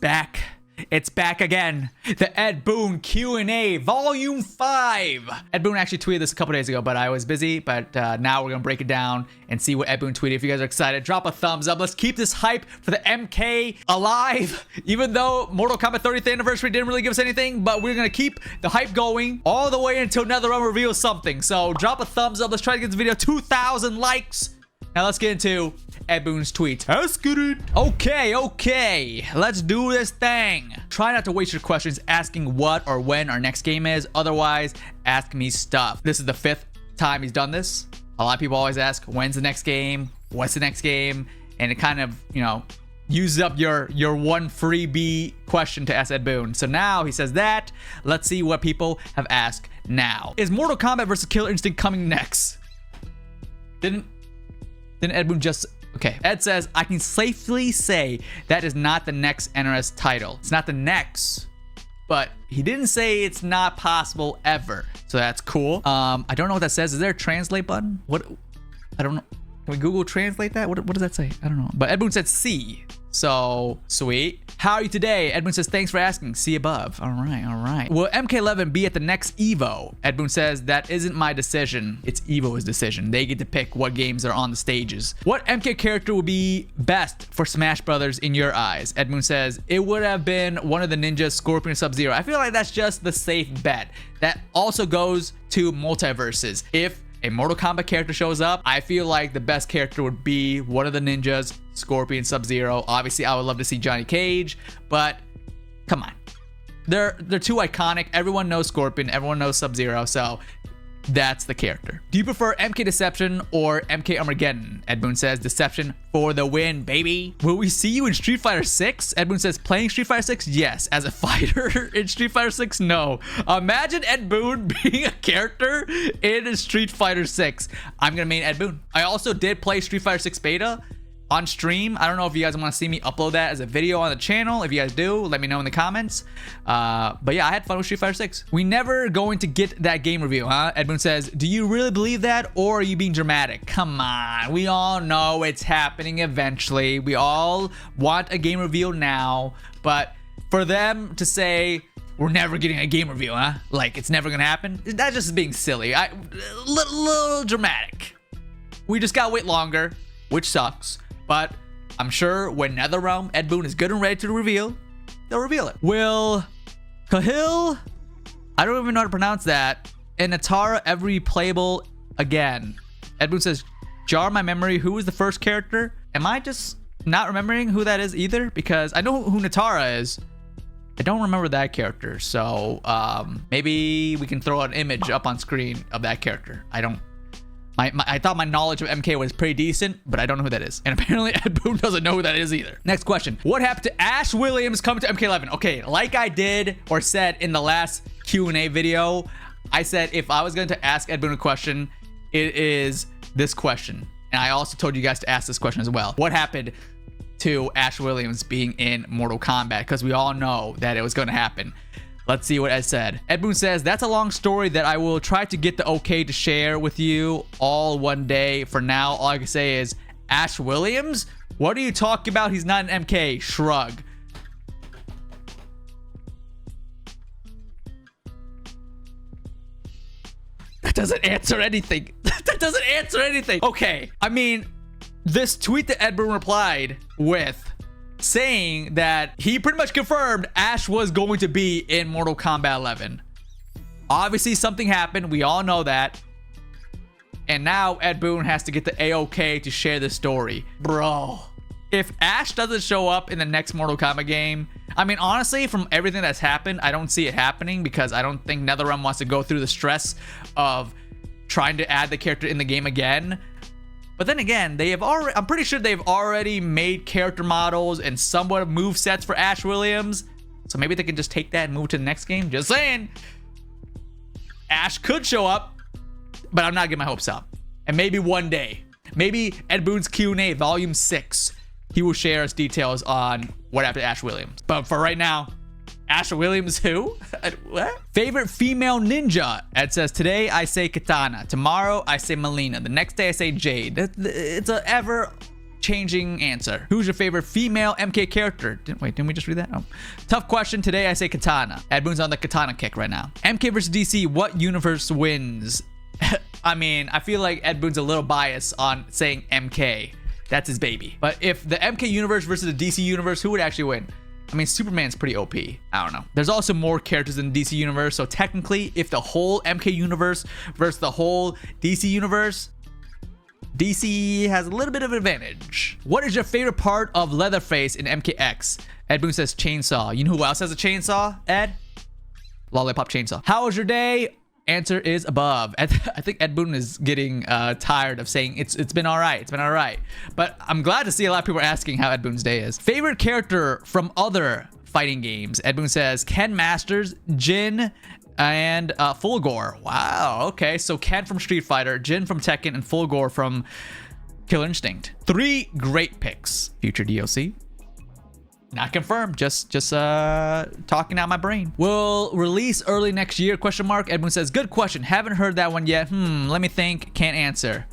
back. It's back again. The Ed Boon Q&A Volume 5. Ed Boon actually tweeted this a couple days ago, but I was busy. But now we're going to break it down and see what Ed Boon tweeted. If you guys are excited, drop a thumbs up. Let's keep this hype for the MK alive. Even though Mortal Kombat 30th anniversary didn't really give us anything, but we're going to keep the hype going all the way until NetherRealm reveals something. So drop a thumbs up. Let's try to get this video 2,000 likes. Now let's get into Ed Boon's tweet. Let's get it. Okay. Let's do this thing. Try not to waste your questions asking what or when our next game is. Otherwise, ask me stuff. This is the 5th time he's done this. A lot of people always ask, when's the next game? What's the next game? And it kind of, you know, uses up your one freebie question to ask Ed Boon. So now he says that. Let's see what people have asked now. Is Mortal Kombat vs. Killer Instinct coming next? Didn't Ed Boon just... Okay, Ed says, I can safely say that is not the next NRS title. It's not the next, but he didn't say it's not possible ever. So that's cool. I don't know what that says. Is there a translate button? What? I don't know. Can we Google translate that? What does that say? I don't know. But Ed Boon said C. So sweet. How are you today? Ed Boon says, thanks for asking. See above. All right. Will MK11 be at the next Evo? Ed Boon says, that isn't my decision. It's Evo's decision. They get to pick what games are on the stages. What MK character would be best for Smash Brothers in your eyes? Ed Boon says, it would have been one of the ninjas, Scorpion, Sub-Zero. I feel like that's just the safe bet. That also goes to multiverses. If a Mortal Kombat character shows up, I feel like the best character would be one of the ninjas, Scorpion, Sub-Zero. Obviously, I would love to see Johnny Cage, but come on. They're too iconic. Everyone knows Scorpion, everyone knows Sub-Zero, so that's the character. Do you prefer MK Deception or MK Armageddon? Ed Boon says, Deception for the win, baby. Will we see you in Street Fighter 6? Ed Boon says, playing Street Fighter 6? Yes. As a fighter in Street Fighter 6? No. Imagine Ed Boon being a character in Street Fighter 6. I'm gonna main Ed Boon. I also did play Street Fighter 6 beta on stream. I don't know if you guys want to see me upload that as a video on the channel. If you guys do, let me know in the comments. But yeah, I had fun with Street Fighter 6. We never going to get that game review, huh? Ed Boon says, do you really believe that, or are you being dramatic? Come on, we all know it's happening eventually. We all want a game reveal now, but for them to say we're never getting a game review, huh? Like it's never gonna happen. That's just being silly. Little dramatic. We just gotta wait longer, which sucks. But I'm sure when NetherRealm, Ed Boon is good and ready to reveal, they'll reveal it. Will Cahill, I don't even know how to pronounce that, and Natara ever be playable again? Ed Boon says, jar my memory, who was the first character? Am I just not remembering who that is either? Because I know who Natara is. I don't remember that character. So maybe we can throw an image up on screen of that character. I thought my knowledge of MK was pretty decent, but I don't know who that is. And apparently Ed Boon doesn't know who that is either. Next question. What happened to Ash Williams coming to MK11? Okay, like I did or said in the last Q&A video, I said if I was going to ask Ed Boon a question, it is this question. And I also told you guys to ask this question as well. What happened to Ash Williams being in Mortal Kombat? Because we all know that it was going to happen. Let's see what Ed said. Ed Boon says, that's a long story that I will try to get the okay to share with you all one day. For now, all I can say is, Ash Williams? What are you talking about? He's not an MK. Shrug. That doesn't answer anything. That doesn't answer anything. Okay, I mean, this tweet that Ed Boon replied with, saying that he pretty much confirmed Ash was going to be in Mortal Kombat 11. Obviously, something happened. We all know that. And now Ed Boon has to get the A-OK to share the story. Bro, if Ash doesn't show up in the next Mortal Kombat game, I mean, honestly, from everything that's happened, I don't see it happening because I don't think NetherRealm wants to go through the stress of trying to add the character in the game again. But then again, I'm pretty sure they've already made character models and somewhat of move sets for Ash Williams. So maybe they can just take that and move to the next game. Just saying. Ash could show up, but I'm not getting my hopes up. And maybe one day, maybe Ed Boon's Q&A Volume 6, he will share us details on what happened to Ash Williams. But for right now, Ash Williams who? What? Favorite female ninja? Ed says, today I say Katana. Tomorrow I say Melina. The next day I say Jade. It's a ever changing answer. Who's your favorite female MK character? Didn't we just read that? Oh. Tough question. Today I say Katana. Ed Boon's on the Katana kick right now. MK versus DC, what universe wins? I mean, I feel like Ed Boon's a little biased on saying MK. That's his baby. But if the MK universe versus the DC universe, who would actually win? I mean, Superman's pretty OP. I don't know. There's also more characters in the DC universe. So technically, if the whole MK universe versus the whole DC universe, DC has a little bit of an advantage. What is your favorite part of Leatherface in MKX? Ed Boon says chainsaw. You know who else has a chainsaw, Ed? Lollipop chainsaw. How was your day? Answer is above. I think Ed Boon is getting tired of saying it's been all right. It's been all right. But I'm glad to see a lot of people asking how Ed Boon's day is. Favorite character from other fighting games? Ed Boon says Ken Masters, Jin, and Fulgore. Wow. Okay. So Ken from Street Fighter, Jin from Tekken, and Fulgore from Killer Instinct. 3 great picks. Future DLC. Not confirmed, just talking out my brain. Will release early next year, question mark. Ed Boon says, good question. Haven't heard that one yet. Let me think. Can't answer.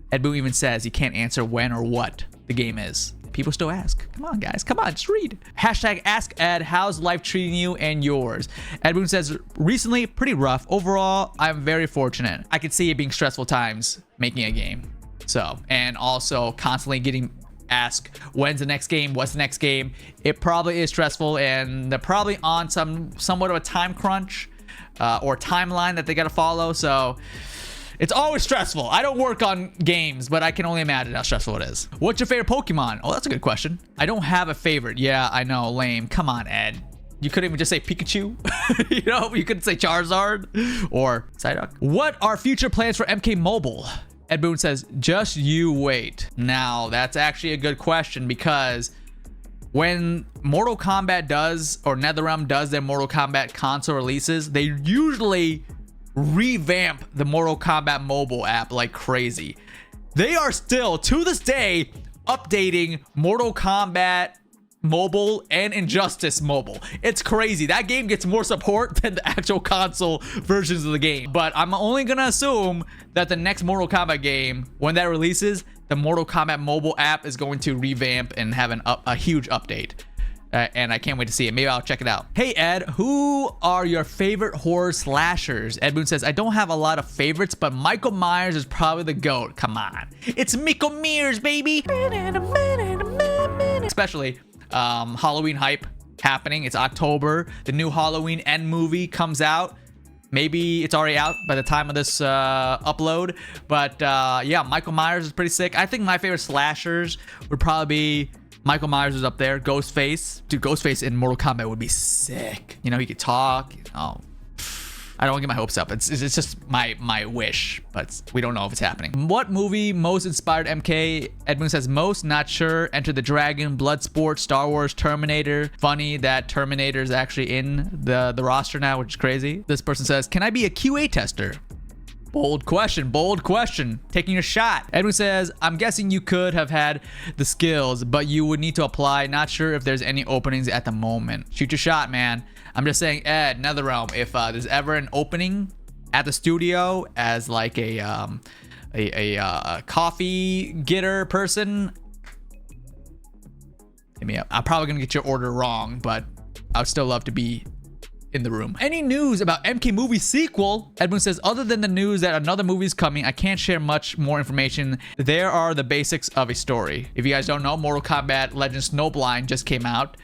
Ed Boon even says he can't answer when or what the game is. People still ask. Come on, guys. Come on, just read. Hashtag ask Ed, how's life treating you and yours? Ed Boon says, recently, pretty rough. Overall, I'm very fortunate. I could see it being stressful times making a game. So, and also constantly getting ask when's the next game, what's the next game. It probably is stressful, and they're probably on somewhat of a time crunch or timeline that they got to follow. So it's always stressful. I don't work on games, but I can only imagine how stressful it is. What's your favorite Pokemon? Oh, that's a good question. I don't have a favorite. Yeah, I know, lame. Come on, Ed. You couldn't even just say Pikachu. You know, you couldn't say Charizard or Psyduck. What are future plans for MK Mobile? Ed Boon says, just you wait. Now, that's actually a good question, because when Mortal Kombat does, or NetherRealm does their Mortal Kombat console releases, they usually revamp the Mortal Kombat mobile app like crazy. They are still, to this day, updating Mortal Kombat mobile and Injustice mobile. It's crazy. That game gets more support than the actual console versions of the game. But I'm only gonna assume that the next Mortal Kombat game, when that releases, the Mortal Kombat mobile app is going to revamp and have a huge update. And I can't wait to see it. Maybe I'll check it out. Hey Ed, who are your favorite horror slashers? Ed Boon says, I don't have a lot of favorites, but Michael Myers is probably the GOAT. Come on. It's Michael Myers, baby. Especially Halloween hype happening. It's October. The new Halloween End movie comes out. Maybe it's already out by the time of this upload. But yeah, Michael Myers is pretty sick. I think my favorite slashers would probably be Michael Myers is up there. Ghostface. Dude, Ghostface in Mortal Kombat would be sick. You know, he could talk. Oh, I don't want to get my hopes up. It's just my wish, but we don't know if it's happening. What movie most inspired MK? Ed Boon says most, not sure. Enter the Dragon, Bloodsport, Star Wars, Terminator. Funny that Terminator is actually in the roster now, which is crazy. This person says, can I be a QA tester? Bold question, bold question. Taking a shot. Edwin says, I'm guessing you could have had the skills, but you would need to apply. Not sure if there's any openings at the moment. Shoot your shot, man. I'm just saying, Ed, NetherRealm, if there's ever an opening at the studio as like a coffee getter person, hit me up. I'm probably gonna get your order wrong, but I would still love to be in the room. Any news about MK movie sequel? Edwin says, other than the news that another movie is coming, I can't share much more information. There are the basics of a story. If you guys don't know, Mortal Kombat Legends Snowblind just came out,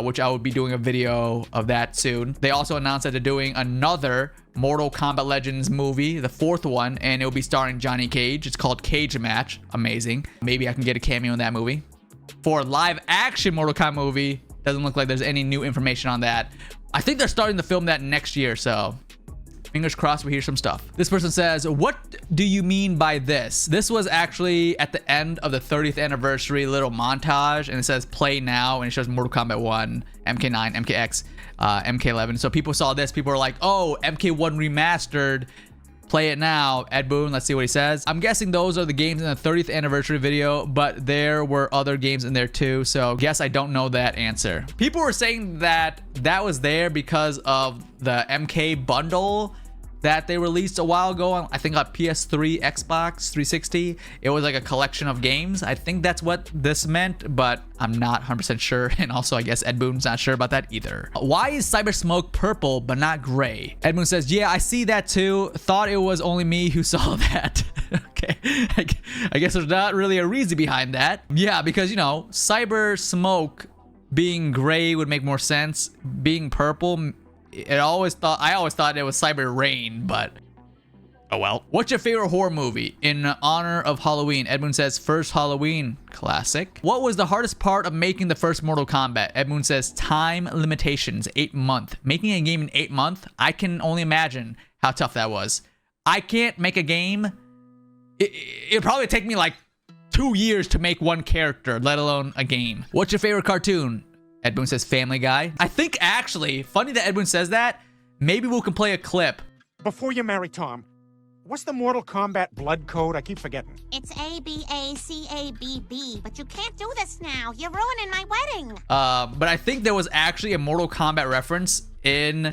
which I will be doing a video of that soon. They also announced that they're doing another Mortal Kombat Legends movie, the 4th one, and it will be starring Johnny Cage. It's called Cage Match. Amazing. Maybe I can get a cameo in that movie. For live action Mortal Kombat movie, doesn't look like there's any new information on that. I think they're starting to film that next year, so fingers crossed we hear some stuff. This person says, what do you mean by this? This was actually at the end of the 30th anniversary little montage, and it says play now, and it shows Mortal Kombat 1, MK9, MKX, MK11. So people saw this, people were like, oh, MK1 remastered, play it now. Ed Boon, let's see what he says. I'm guessing those are the games in the 30th anniversary video, but there were other games in there too, so guess I don't know that answer. People were saying that that was there because of the MK bundle that they released a while ago on, I think, on PS3, Xbox 360. It was like a collection of games. I think that's what this meant, but I'm not 100% sure. And also, I guess Ed Boon's not sure about that either. Why is Cyber Smoke purple but not gray? Ed Boon says, yeah, I see that too. Thought it was only me who saw that. Okay, I guess there's not really a reason behind that. Yeah, because, you know, Cyber Smoke being gray would make more sense. Being purple, I always thought it was Cyber Rain, but oh well. What's your favorite horror movie in honor of Halloween? Ed Boon says first Halloween. Classic. What was the hardest part of making the first Mortal Kombat? Ed Boon says time limitations, 8 months. Making a game in 8 months, I can only imagine how tough that was. I can't make a game. It'd probably take me like 2 years to make one character, let alone a game. What's your favorite cartoon? Ed Boon says Family Guy. I think actually, funny that Ed Boon says that, maybe we can play a clip. Before you marry Tom, what's the Mortal Kombat blood code? I keep forgetting. It's ABACABB, but you can't do this now. You're ruining my wedding. But I think there was actually a Mortal Kombat reference in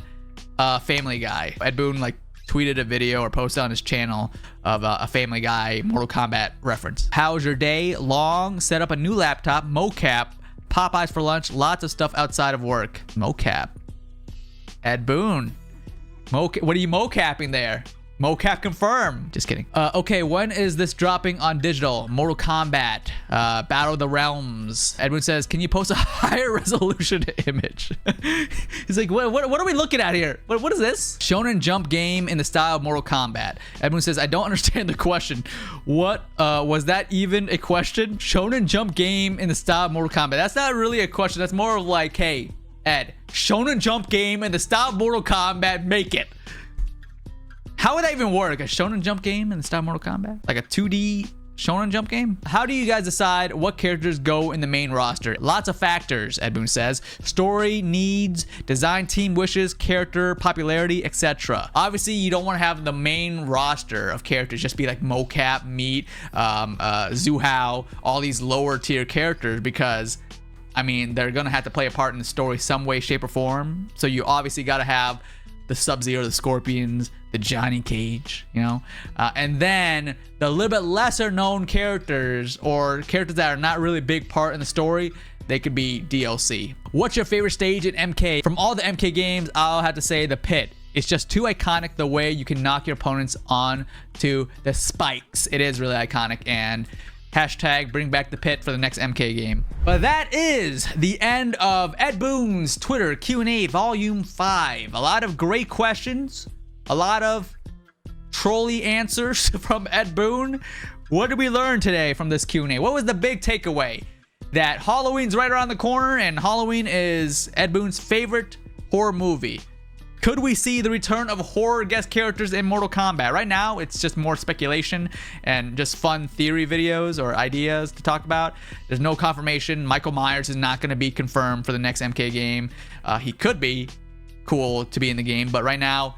Family Guy. Ed Boon like tweeted a video or posted on his channel of a Family Guy Mortal Kombat reference. How's your day? Long. Set up a new laptop. Mocap. Popeyes for lunch. Lots of stuff outside of work. Mocap. Ed Boon. What are you mocapping there? Mocap confirm. Just kidding. Okay, when is this dropping on digital? Mortal Kombat. Battle of the Realms. Edwin says, can you post a higher resolution image? He's like, what are we looking at here? What is this? Shonen Jump game in the style of Mortal Kombat. Edwin says, I don't understand the question. What, was that even a question? Shonen Jump game in the style of Mortal Kombat. That's not really a question. That's more of like, hey, Ed, Shonen Jump game in the style of Mortal Kombat, make it. How would that even work? A Shonen Jump game in the style of Mortal Kombat? Like a 2D Shonen Jump game? How do you guys decide what characters go in the main roster? Lots of factors, Ed Boon says. Story, needs, design team wishes, character, popularity, etc. Obviously, you don't want to have the main roster of characters just be like Mocap, Meat, Zuhao, all these lower tier characters because, I mean, they're going to have to play a part in the story some way, shape, or form. So you obviously got to have the Sub-Zero, the Scorpions, the Johnny Cage, you know? And then the little bit lesser known characters or characters that are not really a big part in the story, they could be DLC. What's your favorite stage in MK? From all the MK games, I'll have to say the pit. It's just too iconic the way you can knock your opponents on to the spikes. It is really iconic, and hashtag bring back the pit for the next MK game. But that is the end of Ed Boon's Twitter Q&A Volume 5. A lot of great questions, a lot of trolly answers from Ed Boon. What did we learn today from this Q&A? What was the big takeaway? That Halloween's right around the corner and Halloween is Ed Boon's favorite horror movie. Could we see the return of horror guest characters in Mortal Kombat? Right now, it's just more speculation and just fun theory videos or ideas to talk about. There's no confirmation. Michael Myers is not going to be confirmed for the next MK game. He could be cool to be in the game, but right now,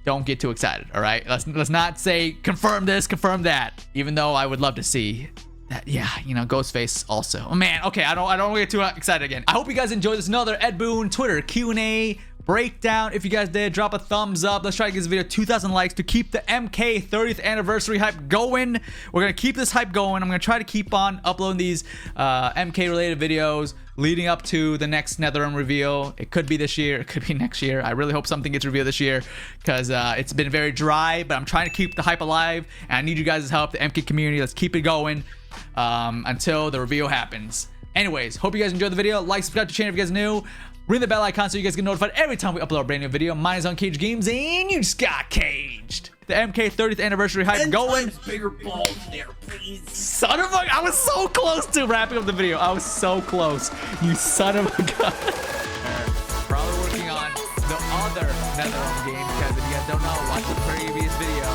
don't get too excited, all right? Let's not say confirm this, confirm that, even though I would love to see that, yeah, you know, Ghostface also. Oh man, okay, I don't want to get too excited again. I hope you guys enjoyed this another Ed Boon Twitter Q&A breakdown. If you guys did, drop a thumbs up. Let's try to get this video 2,000 likes to keep the MK 30th anniversary hype going. We're gonna keep this hype going. I'm gonna try to keep on uploading these MK related videos leading up to the next NetherRealm reveal. It could be this year, it could be next year. I really hope something gets revealed this year because it's been very dry, but I'm trying to keep the hype alive and I need you guys' help, the MK community. Let's keep it going until the reveal happens. Anyways, hope you guys enjoyed the video. Like, subscribe to the channel if you guys are new. Ring the bell icon so you guys get notified every time we upload a brand new video. Mine is unCAGEDgamez, and you just got caged. The MK 30th anniversary hype going. Bigger balls there, please. Son of a... I was so close to wrapping up the video. I was so close. You son of a gun. Probably working on the other NetherRealm game because if you guys don't know, watch the previous video.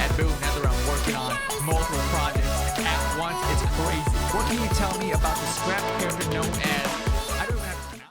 At Boon, NetherRealm working on multiple projects at once. It's crazy. What can you tell me about the scrap character